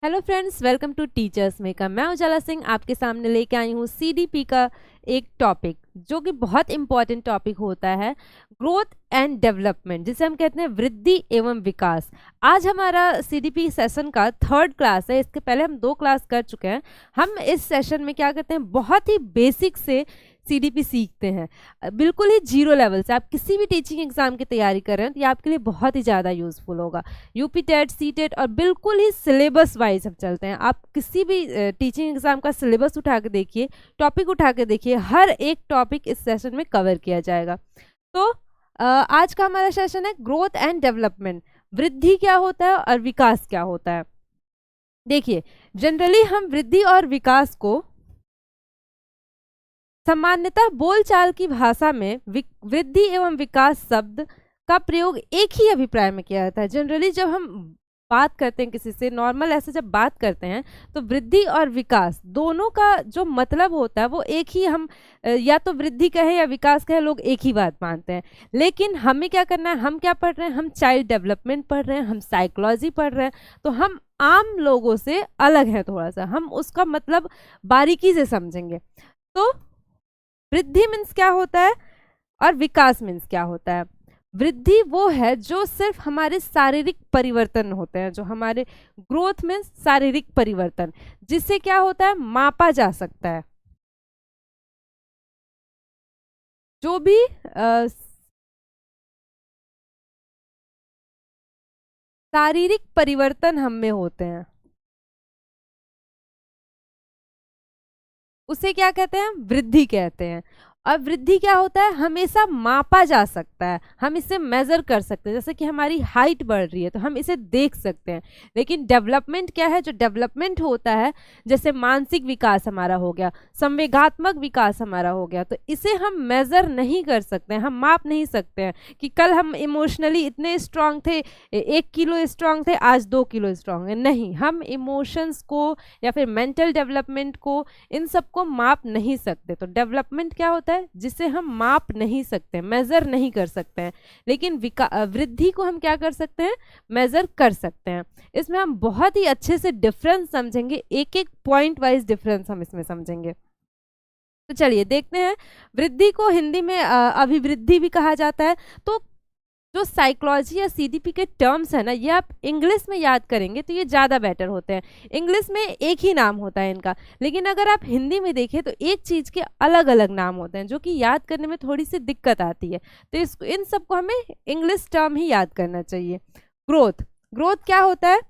Hello friends, welcome to teachers makeup. मैं उजाला सिंह आपके सामने लेके आई हूँ सीडीपी का एक टॉपिक जो कि बहुत इंपॉर्टेंट टॉपिक होता है, ग्रोथ एंड डेवलपमेंट, जिसे हम कहते हैं वृद्धि एवं विकास। आज हमारा सीडीपी सेशन का थर्ड क्लास है। इसके पहले हम 2 क्लास कर चुके हैं। हम इस सेशन में क्या करते हैं, बहुत ही बेसिक से सीडीपी सीखते हैं, बिल्कुल ही जीरो लेवल से। आप किसी भी टीचिंग एग्जाम की तैयारी कर रहे हैं तो ये आपके लिए बहुत ही ज़्यादा यूजफुल होगा। यूपी टेट, सी टेट और बिल्कुल ही सिलेबस वाइज हम चलते हैं। आप किसी भी टीचिंग एग्जाम का सिलेबस उठा के देखिए, टॉपिक उठा के देखिए, हर एक टॉपिक इस सेशन में कवर किया जाएगा। तो आज का हमारा सेशन है ग्रोथ एंड डेवलपमेंट। वृद्धि क्या होता है और विकास क्या होता है। देखिए, जनरली हम वृद्धि और विकास को सामान्यतः बोलचाल की भाषा में वृद्धि एवं विकास शब्द का प्रयोग एक ही अभिप्राय में किया जाता है। जनरली जब हम बात करते हैं किसी से, नॉर्मल ऐसे जब बात करते हैं, तो वृद्धि और विकास दोनों का जो मतलब होता है वो एक ही, हम या तो वृद्धि कहें या विकास कहें, लोग एक ही बात मानते हैं। लेकिन हमें क्या करना है, हम क्या पढ़ रहे हैं, हम चाइल्ड डेवलपमेंट पढ़ रहे हैं, हम साइकोलॉजी पढ़ रहे हैं, तो हम आम लोगों से अलग है थोड़ा सा, हम उसका मतलब बारीकी से समझेंगे। तो वृद्धि मीन्स क्या होता है और विकास मीन्स क्या होता है। वृद्धि वो है जो सिर्फ हमारे शारीरिक परिवर्तन होते हैं, जो हमारे ग्रोथ मीन्स शारीरिक परिवर्तन, जिससे क्या होता है, मापा जा सकता है। जो भी शारीरिक परिवर्तन हम में होते हैं उसे क्या कहते हैं, वृद्धि कहते हैं। और वृद्धि क्या होता है, हमेशा मापा जा सकता है, हम इसे मेजर कर सकते हैं। जैसे कि हमारी हाइट बढ़ रही है तो हम इसे देख सकते हैं। लेकिन डेवलपमेंट क्या है, जो डेवलपमेंट होता है, जैसे मानसिक विकास हमारा हो गया, संवेगात्मक विकास हमारा हो गया, तो इसे हम मेजर नहीं कर सकते हैं, हम माप नहीं सकते हैं कि कल हम इमोशनली इतने स्ट्रांग थे, 1 किलो स्ट्रांग थे, आज 2 किलो स्ट्रांग है। नहीं, हम इमोशंस को या फिर मेंटल डेवलपमेंट को, इन सबको माप नहीं सकते। तो डेवलपमेंट क्या होता है, जिसे हम माप नहीं सकते, मेजर नहीं कर सकते हैं। लेकिन वृद्धि को हम क्या कर सकते हैं, मेजर कर सकते हैं। इसमें हम बहुत ही अच्छे से डिफरेंस समझेंगे, एक एक पॉइंट वाइज डिफरेंस हम इसमें समझेंगे। तो चलिए देखते हैं। वृद्धि को हिंदी में अभिवृद्धि भी कहा जाता है। तो जो साइकोलॉजी या सीडीपी के टर्म्स है ना, ये आप इंग्लिश में याद करेंगे तो ये ज़्यादा बेटर होते हैं। इंग्लिश में एक ही नाम होता है इनका, लेकिन अगर आप हिंदी में देखें तो एक चीज़ के अलग अलग नाम होते हैं, जो कि याद करने में थोड़ी सी दिक्कत आती है। तो इन सबको हमें इंग्लिश टर्म ही याद करना चाहिए। ग्रोथ, ग्रोथ क्या होता है,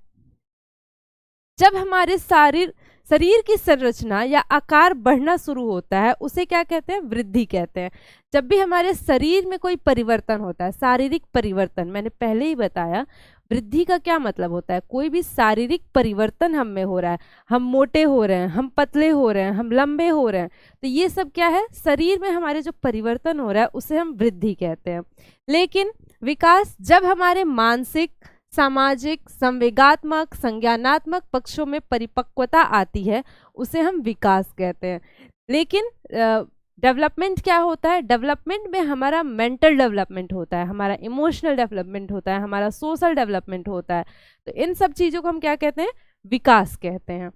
जब हमारे शरीर की संरचना या आकार बढ़ना शुरू होता है उसे क्या कहते हैं, वृद्धि कहते हैं। जब भी हमारे शरीर में कोई परिवर्तन होता है, शारीरिक परिवर्तन, मैंने पहले ही बताया वृद्धि का क्या मतलब होता है, कोई भी शारीरिक परिवर्तन हम में हो रहा है, हम मोटे हो रहे हैं, हम पतले हो रहे हैं, हम लंबे हो रहे हैं, तो ये सब क्या है, शरीर में हमारे जो परिवर्तन हो रहा है उसे हम वृद्धि कहते हैं। लेकिन विकास, जब हमारे मानसिक, सामाजिक, संवेगात्मक, संज्ञानात्मक पक्षों में परिपक्वता आती है उसे हम विकास कहते हैं। लेकिन डेवलपमेंट क्या होता है, डेवलपमेंट में हमारा मेंटल डेवलपमेंट होता है, हमारा इमोशनल डेवलपमेंट होता है, हमारा सोशल डेवलपमेंट होता है। तो इन सब चीज़ों को हम क्या कहते हैं, विकास कहते हैं।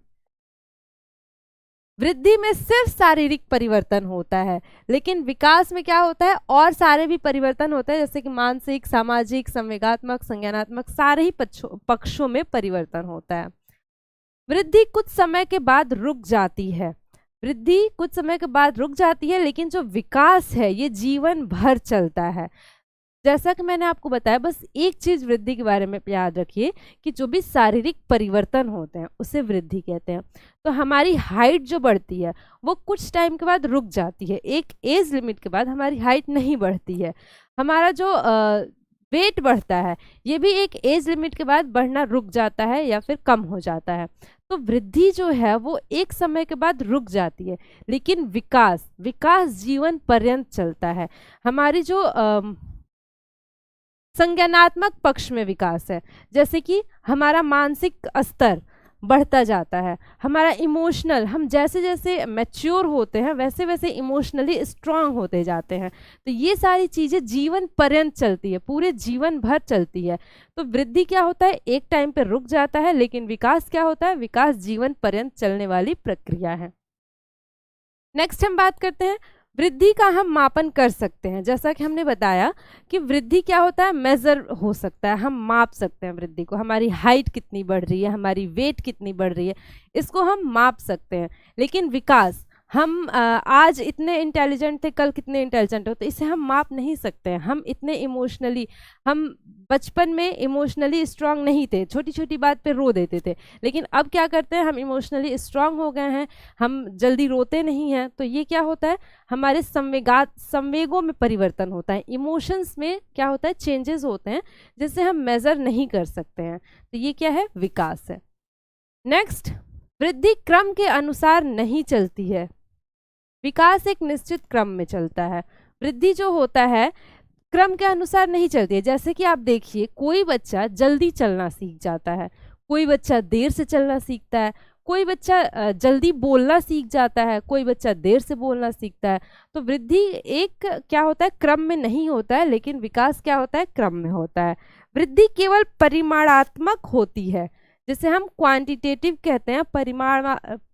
वृद्धि में सिर्फ शारीरिक परिवर्तन होता है, लेकिन विकास में क्या होता है, और सारे भी परिवर्तन होते हैं, जैसे कि मानसिक, सामाजिक, संवेगात्मक, संज्ञानात्मक, सारे ही पक्षों में परिवर्तन होता है। वृद्धि कुछ समय के बाद रुक जाती है, वृद्धि कुछ समय के बाद रुक जाती है, लेकिन जो विकास है ये जीवन भर चलता है। जैसा कि मैंने आपको बताया, बस एक चीज वृद्धि के बारे में याद रखिए कि जो भी शारीरिक परिवर्तन होते हैं उसे वृद्धि कहते हैं। तो हमारी हाइट जो बढ़ती है वो कुछ टाइम के बाद रुक जाती है, एक एज लिमिट के बाद हमारी हाइट नहीं बढ़ती है। हमारा जो वेट बढ़ता है ये भी एक एज लिमिट के बाद बढ़ना रुक जाता है या फिर कम हो जाता है। तो वृद्धि जो है वो एक समय के बाद रुक जाती है, लेकिन विकास, विकास जीवन पर्यंत चलता है। हमारी जो संज्ञानात्मक पक्ष में विकास है, जैसे कि हमारा मानसिक स्तर, बढ़ता जाता है। हमारा इमोशनल, हम जैसे जैसे मैच्योर होते हैं वैसे वैसे इमोशनली स्ट्रांग होते जाते हैं। तो ये सारी चीज़ें जीवन पर्यंत चलती है, पूरे जीवन भर चलती है। तो वृद्धि क्या होता है, एक टाइम पे रुक जाता है, लेकिन विकास क्या होता है, विकास जीवन पर्यंत चलने वाली प्रक्रिया है। नेक्स्ट हम बात करते हैं वृद्धि का हम मापन कर सकते हैं। जैसा कि हमने बताया कि वृद्धि क्या होता है, मेजर हो सकता है, हम माप सकते हैं वृद्धि को। हमारी हाइट कितनी बढ़ रही है, हमारी वेट कितनी बढ़ रही है, इसको हम माप सकते हैं। लेकिन विकास, हम आज इतने इंटेलिजेंट थे, कल कितने इंटेलिजेंट हो, तो इसे हम माप नहीं सकते हैं। हम इतने इमोशनली, हम बचपन में इमोशनली स्ट्रांग नहीं थे, छोटी छोटी बात पे रो देते थे, लेकिन अब क्या करते हैं, हम इमोशनली स्ट्रांग हो गए हैं, हम जल्दी रोते नहीं हैं। तो ये क्या होता है, हमारे संवेगों में परिवर्तन होता है, इमोशंस में क्या होता है, चेंजेस होते हैं, जिससे हम मेजर नहीं कर सकते हैं। तो ये क्या है, विकास है। नेक्स्ट, वृद्धि क्रम के अनुसार नहीं चलती है, विकास एक निश्चित क्रम में चलता है। वृद्धि जो होता है क्रम के अनुसार नहीं चलती है। जैसे कि आप देखिए, कोई बच्चा जल्दी चलना सीख जाता है, कोई बच्चा देर से चलना सीखता है, कोई बच्चा जल्दी बोलना सीख जाता है, कोई बच्चा देर से बोलना सीखता है। तो वृद्धि एक क्या होता है, क्रम में नहीं होता है, लेकिन विकास क्या होता है, क्रम में होता है। वृद्धि केवल परिमाणात्मक होती है, जिसे हम क्वांटिटेटिव कहते हैं।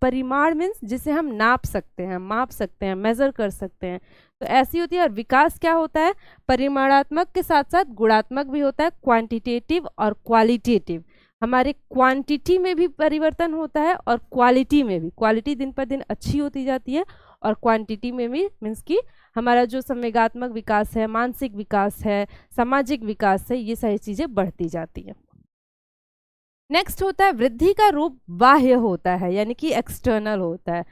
परिमाण मीन्स जिसे हम नाप सकते हैं, माप सकते हैं, मेजर कर सकते हैं, तो ऐसी होती है। और विकास क्या होता है, परिमाणात्मक के साथ साथ गुणात्मक भी होता है, क्वांटिटेटिव और क्वालिटेटिव। हमारे क्वांटिटी में भी परिवर्तन होता है और क्वालिटी में भी। क्वालिटी दिन पर दिन अच्छी होती जाती है और क्वांटिटी में भी मीन्स कि हमारा जो संवेगात्मक विकास है, मानसिक विकास है, सामाजिक विकास है, ये सारी चीज़ें बढ़ती जाती है। नेक्स्ट होता है वृद्धि का रूप बाह्य होता है, यानी कि एक्सटर्नल होता है।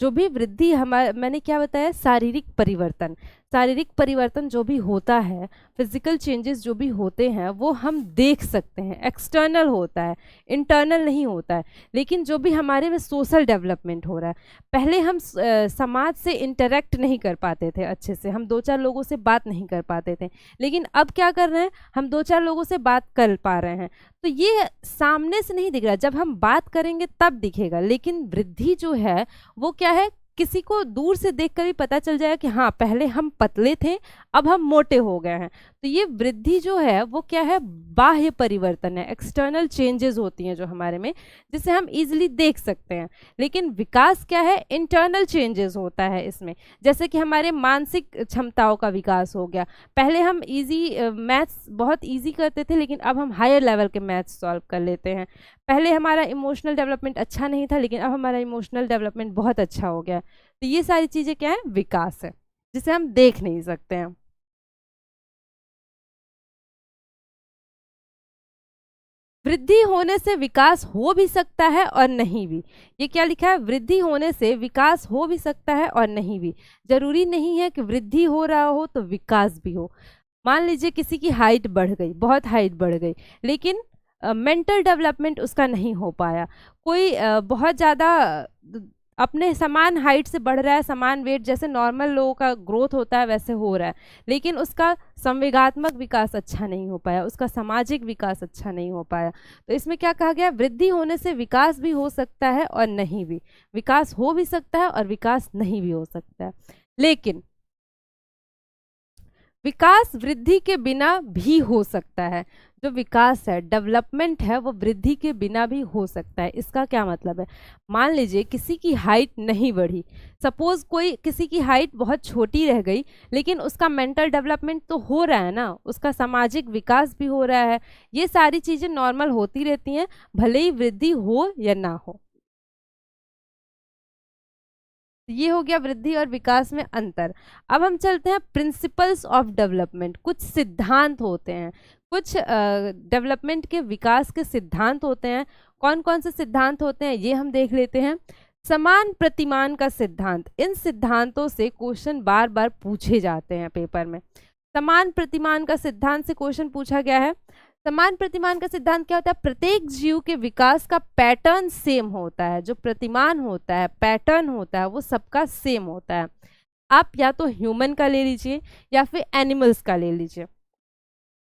जो भी वृद्धि, हमारे मैंने क्या बताया, शारीरिक परिवर्तन, शारीरिक परिवर्तन जो भी होता है, फिजिकल चेंजेस जो भी होते हैं, वो हम देख सकते हैं, एक्सटर्नल होता है, इंटरनल नहीं होता है। लेकिन जो भी हमारे में सोशल डेवलपमेंट हो रहा है, पहले हम समाज से इंटरेक्ट नहीं कर पाते थे अच्छे से, हम दो चार लोगों से बात नहीं कर पाते थे, लेकिन अब क्या कर रहे हैं, हम दो चार लोगों से बात कर पा रहे हैं। तो ये सामने से नहीं दिख रहा, जब हम बात करेंगे तब दिखेगा। लेकिन वृद्धि जो है वो क्या है, किसी को दूर से देखकर भी पता चल जाएगा कि हाँ, पहले हम पतले थे, अब हम मोटे हो गए हैं। तो ये वृद्धि जो है वो क्या है, बाह्य परिवर्तन है, एक्सटर्नल चेंजेस होती हैं जो हमारे में, जिसे हम इजीली देख सकते हैं। लेकिन विकास क्या है, इंटरनल चेंजेस होता है इसमें। जैसे कि हमारे मानसिक क्षमताओं का विकास हो गया। पहले हम मैथ्स बहुत ईजी करते थे, लेकिन अब हम हायर लेवल के मैथ्स सॉल्व कर लेते हैं। पहले हमारा इमोशनल डेवलपमेंट अच्छा नहीं था, लेकिन अब हमारा इमोशनल डेवलपमेंट बहुत अच्छा हो गया। तो ये सारी चीज़ें क्या है, विकास है, जिसे हम देख नहीं सकते हैं। वृद्धि होने से विकास हो भी सकता है और नहीं भी। ये क्या लिखा है, वृद्धि होने से विकास हो भी सकता है और नहीं भी। जरूरी नहीं है कि वृद्धि हो रहा हो तो विकास भी हो। मान लीजिए किसी की हाइट बढ़ गई, बहुत हाइट बढ़ गई, लेकिन मेंटल डेवलपमेंट उसका नहीं हो पाया। कोई बहुत ज़्यादा अपने समान हाइट से बढ़ रहा है, समान वेट, जैसे नॉर्मल लोगों का ग्रोथ होता है वैसे हो रहा है, लेकिन उसका संवेगात्मक विकास अच्छा नहीं हो पाया, उसका सामाजिक विकास अच्छा नहीं हो पाया। तो इसमें क्या कहा गया, वृद्धि होने से विकास भी हो सकता है और नहीं भी। विकास हो भी सकता है और विकास नहीं भी हो सकता है। लेकिन विकास वृद्धि के बिना भी हो सकता है। जो विकास है, डेवलपमेंट है, वो वृद्धि के बिना भी हो सकता है। इसका क्या मतलब है, मान लीजिए किसी की हाइट नहीं बढ़ी, सपोज कोई किसी की हाइट बहुत छोटी रह गई, लेकिन उसका मेंटल डेवलपमेंट तो हो रहा है ना, उसका सामाजिक विकास भी हो रहा है। ये सारी चीज़ें नॉर्मल होती रहती हैं, भले ही वृद्धि हो या ना हो। ये हो गया वृद्धि और विकास में अंतर। अब हम चलते हैं प्रिंसिपल्स ऑफ डेवलपमेंट। कुछ सिद्धांत होते हैं, कुछ डेवलपमेंट के विकास के सिद्धांत होते हैं। कौन कौन से सिद्धांत होते हैं ये हम देख लेते हैं। समान प्रतिमान का सिद्धांत, इन सिद्धांतों से क्वेश्चन बार बार पूछे जाते हैं पेपर में। समान प्रतिमान का सिद्धांत से क्वेश्चन पूछा गया है। समान प्रतिमान का सिद्धांत क्या होता है, प्रत्येक जीव के विकास का पैटर्न सेम होता है। जो प्रतिमान होता है, पैटर्न होता है, वो सबका सेम होता है। आप या तो ह्यूमन का ले लीजिए या फिर एनिमल्स का ले लीजिए,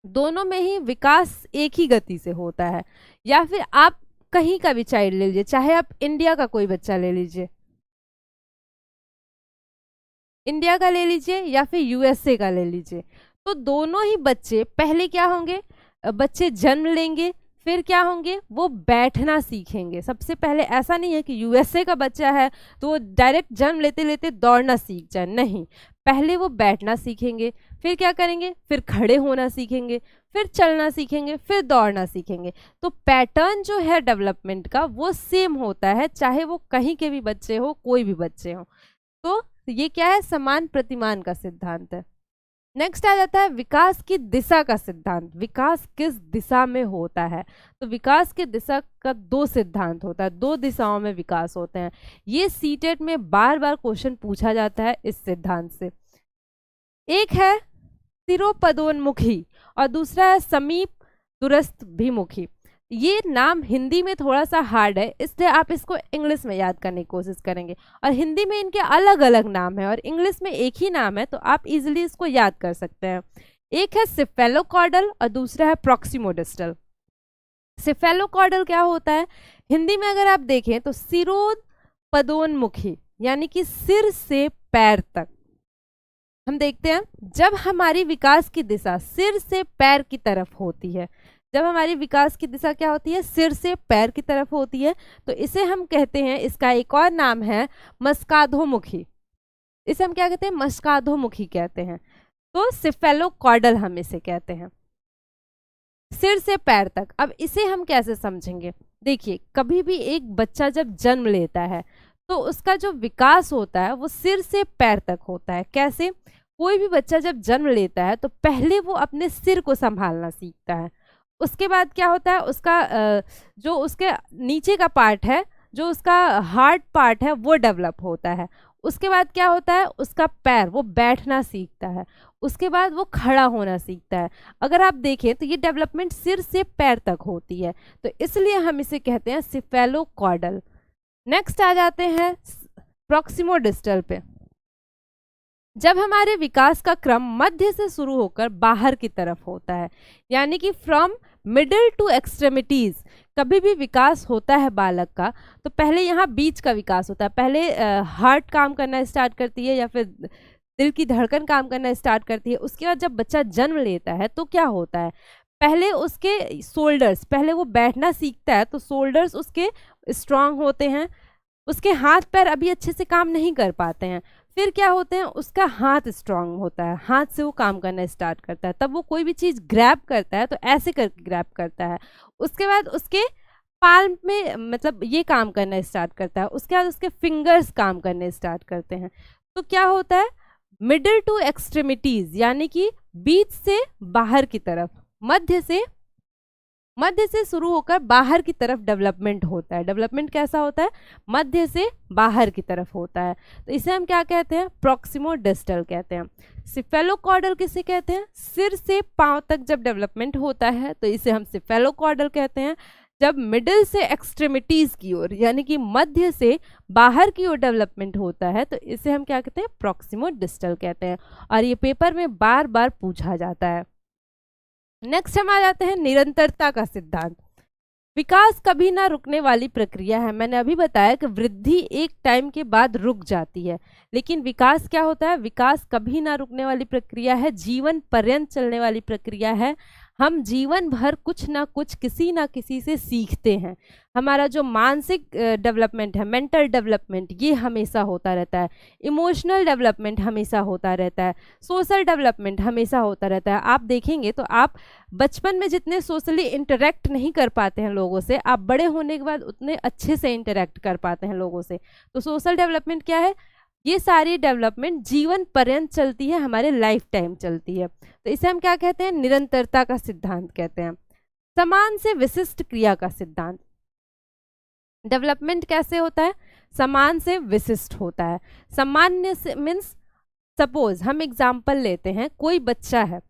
दोनों में ही विकास एक ही गति से होता है। या फिर आप कहीं का भी चाइल्ड ले लीजिए, चाहे आप इंडिया का कोई बच्चा ले लीजिए, इंडिया का ले लीजिए या फिर यूएसए का ले लीजिए, तो दोनों ही बच्चे पहले क्या होंगे, बच्चे जन्म लेंगे, फिर क्या होंगे, वो बैठना सीखेंगे। सबसे पहले ऐसा नहीं है कि यूएसए का बच्चा है तो वो डायरेक्ट जन्म लेते लेते दौड़ना सीख जाए, नहीं, पहले वो बैठना सीखेंगे, फिर क्या करेंगे, फिर खड़े होना सीखेंगे, फिर चलना सीखेंगे, फिर दौड़ना सीखेंगे। तो पैटर्न जो है डेवलपमेंट का वो सेम होता है, चाहे वो कहीं के भी बच्चे हो, कोई भी बच्चे हो। तो ये क्या है, समान प्रतिमान का सिद्धांत है। नेक्स्ट आ जाता है विकास की दिशा का सिद्धांत। विकास किस दिशा में होता है, तो विकास की दिशा का दो सिद्धांत होता है, दो दिशाओं में विकास होते हैं। ये सीटेट में बार बार क्वेश्चन पूछा जाता है इस सिद्धांत से। एक है सिरोपदोन्मुखी और दूसरा है समीप दूरस्थ भिमुखी। ये नाम हिंदी में थोड़ा सा हार्ड है, इसलिए आप इसको इंग्लिश में याद करने की कोशिश करेंगे, और हिंदी में इनके अलग अलग नाम है और इंग्लिश में एक ही नाम है, तो आप इजीली इसको याद कर सकते हैं। एक है सिफेलोकॉर्डल और दूसरा है प्रॉक्सिमोडिस्टल। सिफेलोकॉर्डल क्या होता है, हिंदी में अगर आप देखें तो सिरोपदोन्मुखी, यानी कि सिर से पैर तक। हम देखते हैं जब हमारी विकास की दिशा सिर से पैर की तरफ होती है, जब हमारी विकास की दिशा क्या होती है, सिर से पैर की तरफ होती है, तो इसे हम कहते हैं, इसका एक और नाम है मस्काधोमुखी। इसे हम क्या कहते हैं, मस्काधोमुखी कहते हैं। तो सिफेलोकॉर्डल हम इसे कहते हैं, सिर से पैर तक। अब इसे हम कैसे समझेंगे, देखिए कभी भी एक बच्चा जब जन्म लेता है तो उसका जो विकास होता है वो सिर से पैर तक होता है। कैसे, कोई भी बच्चा जब जन्म लेता है तो पहले वो अपने सिर को संभालना सीखता है, उसके बाद क्या होता है, उसका जो उसके नीचे का पार्ट है, जो उसका हार्ड पार्ट है वो डेवलप होता है। उसके बाद क्या होता है, उसका पैर, वो बैठना सीखता है, उसके बाद वो खड़ा होना सीखता है। अगर आप देखें तो ये डेवलपमेंट सिर से पैर तक होती है, तो इसलिए हम इसे कहते हैं सिफेलोकॉर्डल। नेक्स्ट आ जाते हैं प्रॉक्सिमोडिस्टल पे। जब हमारे विकास का क्रम मध्य से शुरू होकर बाहर की तरफ होता है, यानी कि फ्रॉम मिडिल टू एक्सट्रेमिटीज, कभी भी विकास होता है बालक का तो पहले यहाँ बीच का विकास होता है। पहले हार्ट काम करना स्टार्ट करती है या फिर दिल की धड़कन काम करना स्टार्ट करती है। उसके बाद जब बच्चा जन्म लेता है तो क्या होता है, पहले उसके शोल्डर्स, पहले वो बैठना सीखता है तो शोल्डर्स उसके स्ट्रांग होते हैं, उसके हाथ पैर अभी अच्छे से काम नहीं कर पाते हैं। फिर क्या होते हैं, उसका हाथ स्ट्रांग होता है, हाथ से वो काम करना स्टार्ट करता है, तब वो कोई भी चीज़ ग्रैब करता है तो ऐसे करके ग्रैब करता है। उसके बाद उसके पाल्म में मतलब ये काम करना स्टार्ट करता है, उसके बाद उसके फिंगर्स काम करने स्टार्ट करते हैं। तो क्या होता है, मिडिल टू एक्सट्रीमिटीज, यानी कि बीच से बाहर की तरफ, मध्य से शुरू होकर बाहर की तरफ डेवलपमेंट होता है। डेवलपमेंट कैसा होता है, मध्य से बाहर की तरफ होता है, तो इसे हम क्या कहते हैं, प्रॉक्सिमोडिस्टल कहते हैं। सिफेलोकॉर्डल किसे कहते हैं, सिर से पांव तक जब डेवलपमेंट होता है तो इसे हम सिफेलोकॉर्डल कहते हैं। जब मिडिल से एक्सट्रीमिटीज की ओर, यानी कि मध्य से बाहर की ओर डेवलपमेंट होता है तो इसे हम क्या कहते हैं, प्रॉक्सिमोडिस्टल कहते हैं, और ये पेपर में बार बार पूछा जाता है। नेक्स्ट हम आ जाते हैं निरंतरता का सिद्धांत। विकास कभी ना रुकने वाली प्रक्रिया है। मैंने अभी बताया कि वृद्धि एक टाइम के बाद रुक जाती है, लेकिन विकास क्या होता है, विकास कभी ना रुकने वाली प्रक्रिया है, जीवन पर्यंत चलने वाली प्रक्रिया है। हम जीवन भर कुछ ना कुछ किसी ना किसी से सीखते हैं। हमारा जो मानसिक डेवलपमेंट है, मेंटल डेवलपमेंट, ये हमेशा होता रहता है। इमोशनल डेवलपमेंट हमेशा होता रहता है। सोशल डेवलपमेंट हमेशा होता रहता है। आप देखेंगे तो आप बचपन में जितने सोशली इंटरेक्ट नहीं कर पाते हैं लोगों से, आप बड़े होने के बाद उतने अच्छे से इंटरेक्ट कर पाते हैं लोगों से। तो सोशल डेवलपमेंट क्या है, ये सारी डेवलपमेंट जीवन पर्यंत चलती है, हमारे लाइफ टाइम चलती है, तो इसे हम क्या कहते हैं, निरंतरता का सिद्धांत कहते हैं। समान से विशिष्ट क्रिया का सिद्धांत। डेवलपमेंट कैसे होता है, समान से विशिष्ट होता है। सामान्य से मीन्स, सपोज हम एग्जाम्पल लेते हैं, कोई बच्चा है,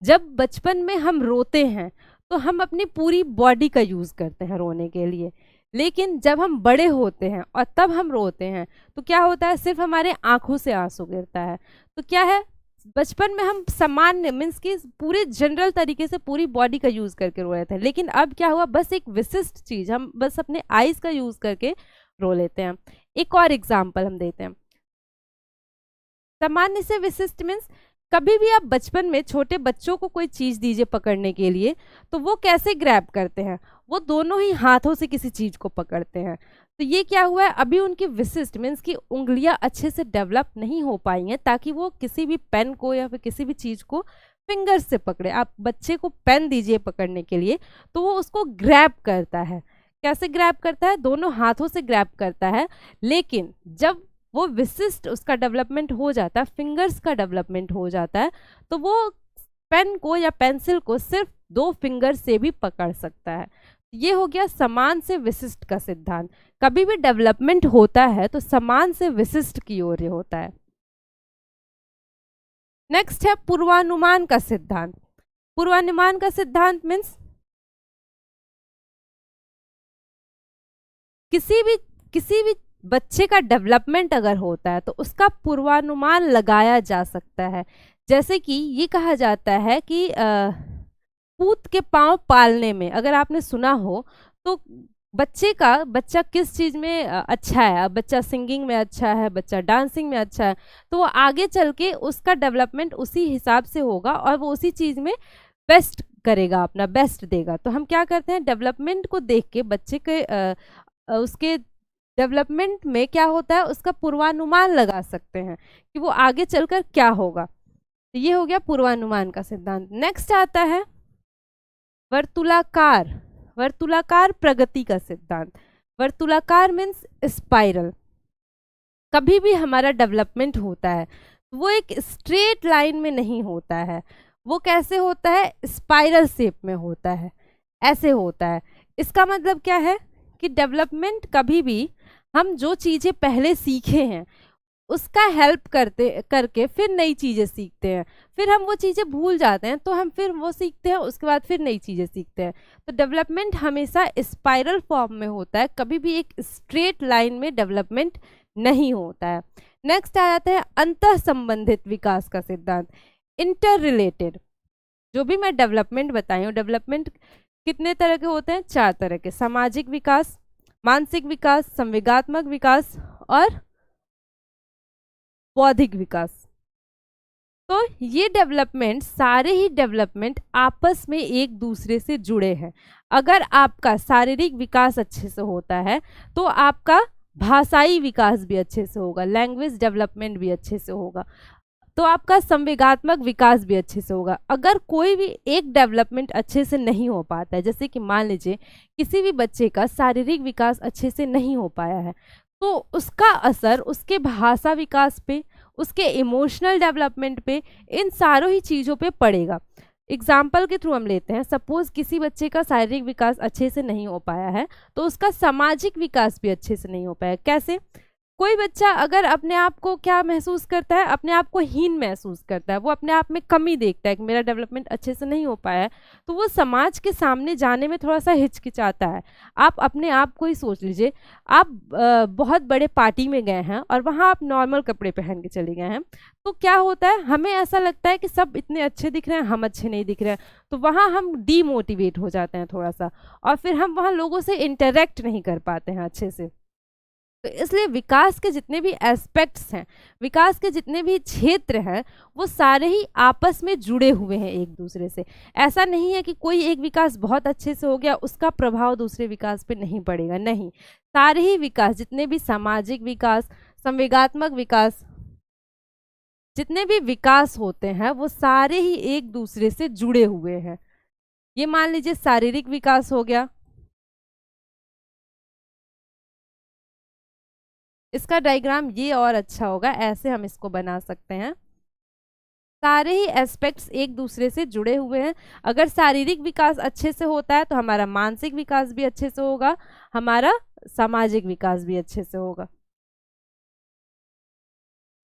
जब बचपन में हम रोते हैं तो हम अपनी पूरी बॉडी का यूज करते हैं रोने के लिए, लेकिन जब हम बड़े होते हैं और तब हम रोते हैं तो क्या होता है, सिर्फ हमारे आंखों से आंसू गिरता है। तो क्या है, बचपन में हम सामान्य मीन्स कि पूरे जनरल तरीके से पूरी बॉडी का यूज करके रो रहे थे, लेकिन अब क्या हुआ, बस एक विशिष्ट चीज हम बस अपने आईज का यूज करके रो लेते हैं। एक और एग्जाम्पल हम देते हैं। सामान्य से विशिष्ट मीन्स कभी भी आप बचपन में छोटे बच्चों को कोई चीज दीजिए पकड़ने के लिए, तो वो कैसे ग्रैब करते हैं, वो दोनों ही हाथों से किसी चीज को पकड़ते हैं। तो ये क्या हुआ है, अभी उनकी विशिष्ट मीन्स की उंगलियां अच्छे से डेवलप नहीं हो पाई हैं ताकि वो किसी भी पेन को या फिर किसी भी चीज को फिंगर से पकड़े। आप बच्चे को पेन दीजिए पकड़ने के लिए तो वो उसको ग्रैब करता है। कैसे ग्रैब करता है, दोनों हाथों से ग्रैब करता है। लेकिन जब वो विशिष्ट उसका डेवलपमेंट हो जाता है, फिंगर्स का डेवलपमेंट हो जाता है, तो वो पेन को या पेंसिल को सिर्फ 2 फिंगर से भी पकड़ सकता है। ये हो गया समान से विशिष्ट का सिद्धांत। कभी भी डेवलपमेंट होता है तो समान से विशिष्ट की ओर होता है। नेक्स्ट है पूर्वानुमान का सिद्धांत। पूर्वानुमान का सिद्धांत मीन्स किसी भी बच्चे का डेवलपमेंट अगर होता है तो उसका पूर्वानुमान लगाया जा सकता है। जैसे कि ये कहा जाता है कि पूत के पांव पालने में, अगर आपने सुना हो तो बच्चा किस चीज में अच्छा है, बच्चा सिंगिंग में अच्छा है, बच्चा डांसिंग में अच्छा है, तो वो आगे चल के उसका डेवलपमेंट उसी हिसाब से होगा और वो उसी चीज में बेस्ट करेगा, अपना बेस्ट देगा। तो हम क्या करते हैं, डेवलपमेंट को देख के बच्चे के उसके डेवलपमेंट में क्या होता है उसका पूर्वानुमान लगा सकते हैं कि वो आगे चलकर क्या होगा। तो ये हो गया पूर्वानुमान का सिद्धांत। नेक्स्ट आता है वर्तुलाकार प्रगति का सिद्धांत। वर्तुलाकार मीन्स स्पाइरल। कभी भी हमारा डेवलपमेंट होता है वो एक स्ट्रेट लाइन में नहीं होता है, वो कैसे होता है, स्पाइरल शेप में होता है, ऐसे होता है। इसका मतलब क्या है कि डेवलपमेंट कभी भी हम जो चीजें पहले सीखे हैं उसका हेल्प करके फिर नई चीजें सीखते हैं, फिर हम वो चीजें भूल जाते हैं तो हम फिर वो सीखते हैं, उसके बाद फिर नई चीजें सीखते हैं। तो डेवलपमेंट हमेशा स्पाइरल फॉर्म में होता है, कभी भी एक स्ट्रेट लाइन में डेवलपमेंट नहीं होता है। नेक्स्ट आ जाता है अंतः संबंधित विकास का सिद्धांत, इंटर रिलेटेड। जो भी मैं डेवलपमेंट बताई हूँ, डेवलपमेंट कितने तरह के होते हैं, 4 तरह के, सामाजिक विकास, मानसिक विकास, संवेगात्मक विकास और बौद्धिक विकास। तो ये डेवलपमेंट, सारे ही डेवलपमेंट आपस में एक दूसरे से जुड़े हैं। अगर आपका शारीरिक विकास अच्छे से होता है तो आपका भाषाई विकास भी अच्छे से होगा, लैंग्वेज डेवलपमेंट भी अच्छे से होगा, तो आपका संवेगात्मक विकास भी अच्छे से होगा। अगर कोई भी एक डेवलपमेंट अच्छे से नहीं हो पाता है, जैसे कि मान लीजिए किसी भी बच्चे का शारीरिक विकास अच्छे से नहीं हो पाया है, तो उसका असर उसके भाषा विकास पे, उसके इमोशनल डेवलपमेंट पे, इन सारों ही चीज़ों पे पड़ेगा। एग्जाम्पल के थ्रू हम लेते हैं, सपोज किसी बच्चे का शारीरिक विकास अच्छे से नहीं हो पाया है तो उसका सामाजिक विकास भी अच्छे से नहीं हो पाया। कैसे, कोई बच्चा अगर अपने आप को क्या महसूस करता है, अपने आप को हीन महसूस करता है, वो अपने आप में कमी देखता है कि मेरा डेवलपमेंट अच्छे से नहीं हो पाया है, तो वो समाज के सामने जाने में थोड़ा सा हिचकिचाता है। आप अपने आप को ही सोच लीजिए, आप बहुत बड़े पार्टी में गए हैं और वहाँ आप नॉर्मल कपड़े पहन के चले गए हैं, तो क्या होता है, हमें ऐसा लगता है कि सब इतने अच्छे दिख रहे हैं, हम अच्छे नहीं दिख रहे हैं, तो वहाँ हम डीमोटिवेट हो जाते हैं थोड़ा सा, और फिर हम वहाँ लोगों से इंटरेक्ट नहीं कर पाते हैं अच्छे से। तो इसलिए विकास के जितने भी एस्पेक्ट्स हैं, विकास के जितने भी क्षेत्र हैं, वो सारे ही आपस में जुड़े हुए हैं एक दूसरे से। ऐसा नहीं है कि कोई एक विकास बहुत अच्छे से हो गया उसका प्रभाव दूसरे विकास पे नहीं पड़ेगा, नहीं, सारे ही विकास, जितने भी सामाजिक विकास, संवेगात्मक विकास, जितने भी विकास होते हैं वो सारे ही एक दूसरे से जुड़े हुए हैं। ये मान लीजिए शारीरिक विकास हो गया, इसका डायग्राम ये और अच्छा होगा, ऐसे हम इसको बना सकते हैं। सारे ही एस्पेक्ट्स एक दूसरे से जुड़े हुए हैं। अगर शारीरिक विकास अच्छे से होता है तो हमारा मानसिक विकास भी अच्छे से होगा, हमारा सामाजिक विकास भी अच्छे से होगा।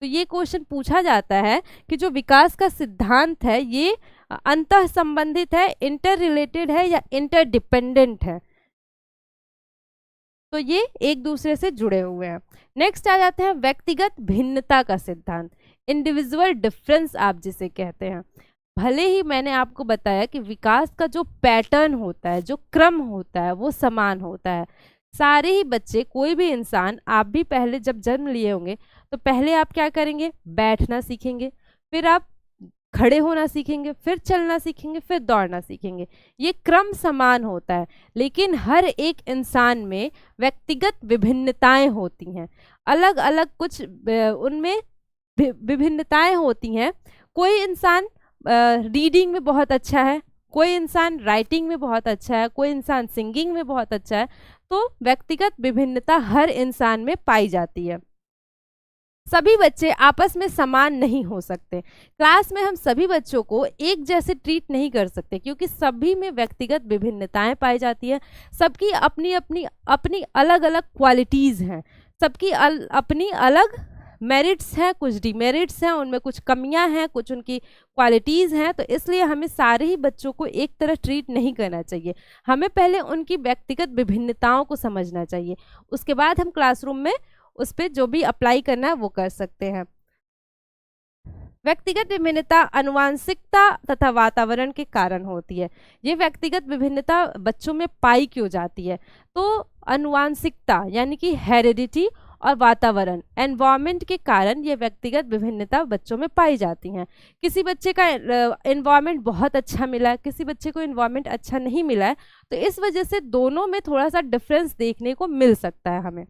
तो ये क्वेश्चन पूछा जाता है कि जो विकास का सिद्धांत है ये अंतः संबंधित है, इंटर रिलेटेड है या इंटरडिपेंडेंट है। तो ये एक दूसरे से जुड़े हुए हैं। नेक्स्ट आ जाते हैं व्यक्तिगत भिन्नता का सिद्धांत। इंडिविजुअल डिफरेंस आप जिसे कहते हैं। भले ही मैंने आपको बताया कि विकास का जो पैटर्न होता है, जो क्रम होता है, वो समान होता है। सारे ही बच्चे, कोई भी इंसान, आप भी पहले जब जन्म लिए होंगे तो पहले आप क्या करेंगे, बैठना सीखेंगे, फिर आप खड़े होना सीखेंगे, फिर चलना सीखेंगे, फिर दौड़ना सीखेंगे। ये क्रम समान होता है, लेकिन हर एक इंसान में व्यक्तिगत विभिन्नताएं होती हैं, अलग अलग कुछ उनमें विभिन्नताएं होती हैं। कोई इंसान रीडिंग में बहुत अच्छा है, कोई इंसान राइटिंग में बहुत अच्छा है, कोई इंसान सिंगिंग में बहुत अच्छा है। तो व्यक्तिगत विभिन्नता हर इंसान में पाई जाती है। सभी बच्चे आपस में समान नहीं हो सकते। क्लास में हम सभी बच्चों को एक जैसे ट्रीट नहीं कर सकते, क्योंकि सभी में व्यक्तिगत विभिन्नताएं पाई जाती है। सबकी अपनी अपनी अपनी अलग अलग क्वालिटीज़ हैं, सबकी अपनी अलग मेरिट्स हैं, कुछ डिमेरिट्स हैं, उनमें कुछ कमियां हैं, कुछ उनकी क्वालिटीज़ हैं। तो इसलिए हमें सारे ही बच्चों को एक तरह ट्रीट नहीं करना चाहिए। हमें पहले उनकी व्यक्तिगत विभिन्नताओं को समझना चाहिए, उसके बाद हम क्लासरूम में उस पर जो भी अप्लाई करना है वो कर सकते हैं। व्यक्तिगत विभिन्नता आनुवंशिकता तथा वातावरण के कारण होती है। ये व्यक्तिगत विभिन्नता बच्चों में पाई क्यों जाती है? तो आनुवंशिकता यानी कि हेरिडिटी और वातावरण, एनवायरनमेंट के कारण ये व्यक्तिगत विभिन्नता बच्चों में पाई जाती हैं। किसी बच्चे का एनवायरनमेंट बहुत अच्छा मिला है, किसी बच्चे को एनवायरनमेंट अच्छा नहीं मिला है, तो इस वजह से दोनों में थोड़ा सा डिफरेंस देखने को मिल सकता है हमें।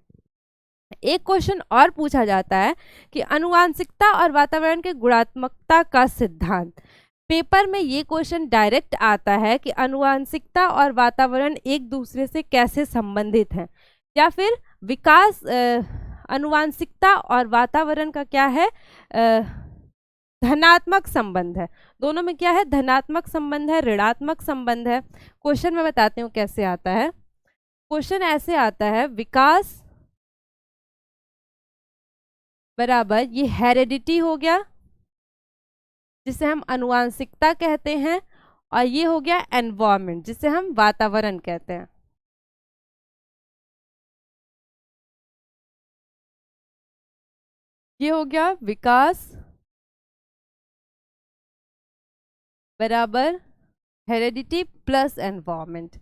एक क्वेश्चन और पूछा जाता है कि आनुवंशिकता और वातावरण के गुणात्मकता का सिद्धांत। पेपर में ये क्वेश्चन डायरेक्ट आता है कि आनुवंशिकता और वातावरण एक दूसरे से कैसे संबंधित हैं, या फिर विकास आनुवंशिकता और वातावरण का क्या है, धनात्मक संबंध है। दोनों में क्या है, धनात्मक संबंध है, ऋणात्मक संबंध है। क्वेश्चन मैं बताती हूँ कैसे आता है। क्वेश्चन ऐसे आता है, विकास बराबर ये हेरिडिटी हो गया जिसे हम आनुवंशिकता कहते हैं, और ये हो गया एनवायरनमेंट जिसे हम वातावरण कहते हैं। ये हो गया विकास बराबर हेरिडिटी प्लस एनवायरनमेंट।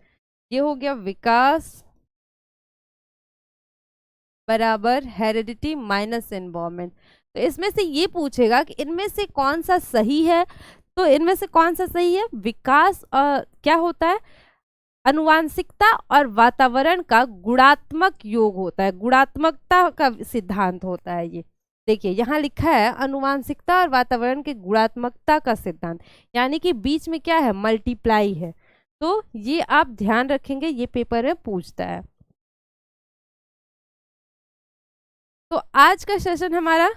ये हो गया विकास बराबर हेरिडिटी माइनस एनवायरनमेंट। तो इसमें से ये पूछेगा कि इनमें से कौन सा सही है। तो इनमें से कौन सा सही है, विकास क्या होता है, आनुवंशिकता और वातावरण का गुणात्मक योग होता है, गुणात्मकता का सिद्धांत होता है। ये देखिए यहाँ लिखा है आनुवंशिकता और वातावरण के गुणात्मकता का सिद्धांत, यानी कि बीच में क्या है, मल्टीप्लाई है। तो ये आप ध्यान रखेंगे, ये पेपर में पूछता है। तो आज का सेशन हमारा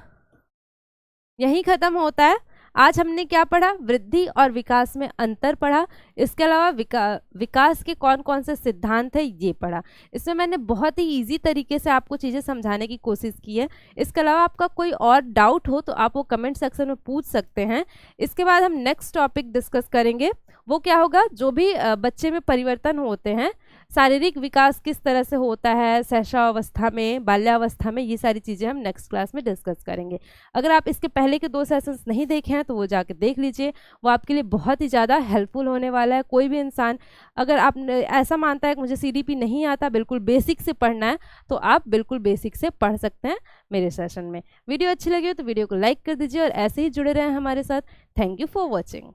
यहीं खत्म होता है। आज हमने क्या पढ़ा, वृद्धि और विकास में अंतर पढ़ा। इसके अलावा विकास के कौन कौन से सिद्धांत है ये पढ़ा। इसमें मैंने बहुत ही इजी तरीके से आपको चीज़ें समझाने की कोशिश की है। इसके अलावा आपका कोई और डाउट हो तो आप वो कमेंट सेक्शन में पूछ सकते हैं। इसके बाद हम नेक्स्ट टॉपिक डिस्कस करेंगे। वो क्या होगा, जो भी बच्चे में परिवर्तन होते हैं, शारीरिक विकास किस तरह से होता है शैशवावस्था में, बाल्यावस्था में, ये सारी चीज़ें हम नेक्स्ट क्लास में डिस्कस करेंगे। अगर आप इसके पहले के 2 सेशंस नहीं देखे हैं तो वो जाके देख लीजिए, वो आपके लिए बहुत ही ज़्यादा हेल्पफुल होने वाला है। कोई भी इंसान अगर आप ऐसा मानता है कि मुझे CDP नहीं आता, बिल्कुल बेसिक से पढ़ना है, तो आप बिल्कुल बेसिक से पढ़ सकते हैं मेरे सेशन में। वीडियो अच्छी लगी हो तो वीडियो को लाइक कर दीजिए और ऐसे ही जुड़े रहें हमारे साथ। Thank you for watching.